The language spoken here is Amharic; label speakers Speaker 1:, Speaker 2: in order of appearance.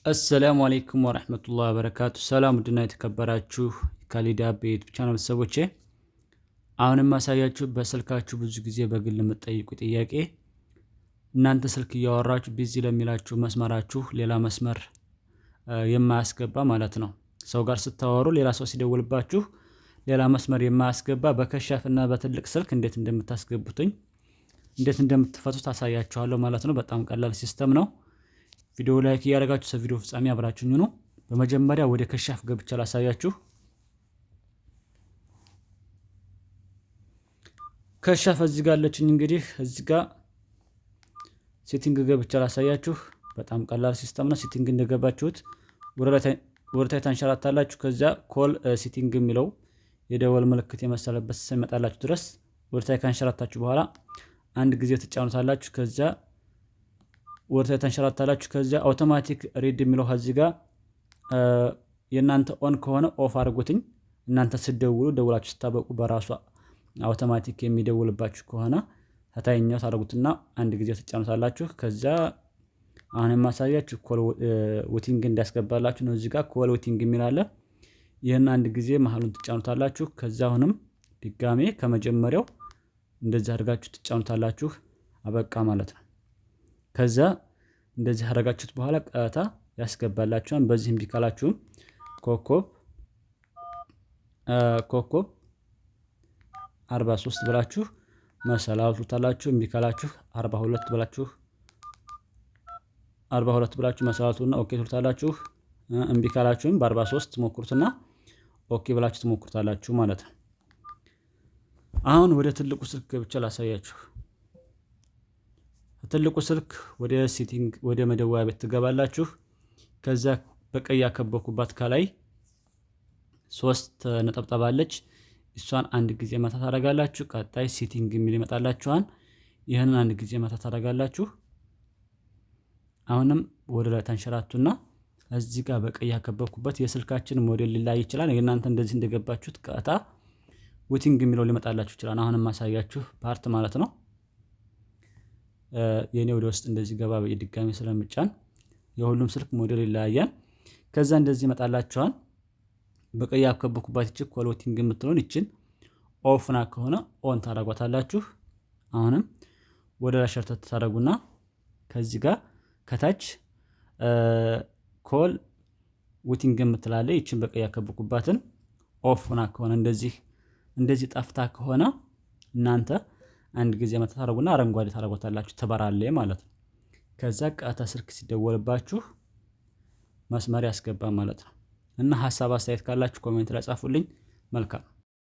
Speaker 1: አሰላሙ አለይኩም ወራህመቱላሂ ወበረካቱ። ሰላም ውድና የተከበራችሁ ካሊዳ ቤት ቻናል ሰዎቼ፣ አሁንም ማሳያችሁ በስልካችሁ ብዙ ጊዜ በግል የምትጠይቁ ጥያቄ እናንተ ስልክ እያወራችሁ ቢዚ ለሚላችሁ መስመራችሁ ሌላ መስመር የማያስገባ ማለት ነው። ሰው ጋር ስታወሩ ሌላ ሰው ሲደውልባችሁ ሌላ መስመር የማያስገባ በከሻፍና በትልቅ ስልክ እንዴት እንደምታስገቡትኝ እንዴት እንደምትፈቱት አሳያችኋለሁ ማለት ነው። በጣም ቀላል ሲስተም ነው። ቪዲዮ ላይክ እያደረጋችሁ ሰቪዲዮ ፍጻሜ አብራችሁኝ ነው። በመጀመሪያ ወደ ከሻፍ ገብቼ ላሳያችሁ። ከሻፍ እዚህ ጋር አለችኝ። እንግዲህ እዚህ ጋር ሴቲንግ ገብቼ ላሳያችሁ። በጣም ቀላል ሲስተም ነው። ሴቲንግ እንደገባችሁት ወደ ታች ታንሸራታላችሁ። ከዛ ኮል ሴቲንግ የሚለው የደወል ምልክት የመሰለበት ሲመጣላችሁ ድረስ ወደ ታች ካንሸራታችሁ በኋላ አንድ ጊዜ ትጫኑታላችሁ። ከዛ ወደ ታች ታንሸራታላችሁ። ከዛ አውቶማቲክ ሪድ የሚለው እዚህ ጋር የናንተ ኦን ከሆነ ኦፍ አድርጉትኝ። እናንተ ስትደውሉ ደውላችሁ ስታበቁ በራሱ አውቶማቲክ የሚደውልባችሁ ከሆነ ታታኛው ታደርጉትና አንድ ጊዜ ትጫኑታላችሁ። ከዛ አሁን የማሳያችሁ ኮል ዌቲንግ እንዲያስገባላችሁ ነው። እዚህ ጋር ኮል ዌቲንግ የሚል አለ። ይሄን አንድ ጊዜ መሀሉን ትጫኑታላችሁ። ከዛ አሁንም ድጋሜ ከመጀመሪያው እንደዚህ አድርጋችሁ ትጫኑታላችሁ። አበቃ ማለት ነው። ከዛ እንደዚህ አደረጋችሁት በኋላ ቀጥታ ያስገባላችኋል። በዚህም ቢካላችሁም ኮከብ 43 ብላችሁ መሰላል ትሉታላችሁ። እምቢካላችሁ 42 ብላችሁ መሰላቱና ኦኬ ትሉታላችሁ። እምቢካላችሁም በ43 ሞክሩትና ኦኬ ብላችሁ ትሞክሩታላችሁ ማለት ነው። አሁን ወደ ትልቁ ስልክ ገብቼ ላሳያችሁ። ትልቁ ስልክ ወደ ሴቲንግ ወደ መደወያ ቤት ትገባላችሁ። ከዛ በቀይ ያከበኩባት ከላይ 3 ነጠብጣብ አለች። እሷን አንድ ጊዜ መታ ታደርጋላችሁ። ቀጣይ ሴቲንግ የሚል ይመጣላችኋል። ይሄንን አንድ ጊዜ መታ ታደርጋላችሁ። አሁንም ወደ ላይ ታንሸራቱና እዚህ ጋር በቀይ ያከበኩበት የስልካችን ሞዴል ሊላይ ይችላል። የእናንተ እንደዚህ እንደገባችሁት ቀጥታ ዌቲንግ የሚለው ሊመጣላችሁ ይችላል። አሁንም ማሳያችሁ ፓርት ማለት ነው። የኔ ወደ ውስጥ እንደዚህ ገባ በድጋሚ ስለምጫን የሁሉም ስልክ ሞዴል ይለያያል። ከዛ እንደዚህ ይመጣላችኋል። በቀይ ያከበኩባት እቺ ኮል ዌቲንግ የምትለውን እቺን ኦፍና ከሆነ ኦን ታደርጓታላችሁ። አሁንም ወደ ላይ ሸርተት ታደርጉና ከዚህ ጋር ከታች ኮል ዌቲንግ የምትላለ እቺን በቀይ ያከበኩባትን ኦፍና ከሆነ እንደዚህ ጠፍታ ከሆነ እናንተ አንድ ጊዜ መታ ታደርጉና አረንጓዴ ታደርጓታላችሁ። ተበራለይ ማለት ነው። ከዛ ቀጥታ ስልክ ሲደወልባችሁ መስመር ያስገባ ማለት ነው። እና ሐሳብ አስተያየት ካላችሁ ኮሜንት ላይ ጻፉልኝ። መልካም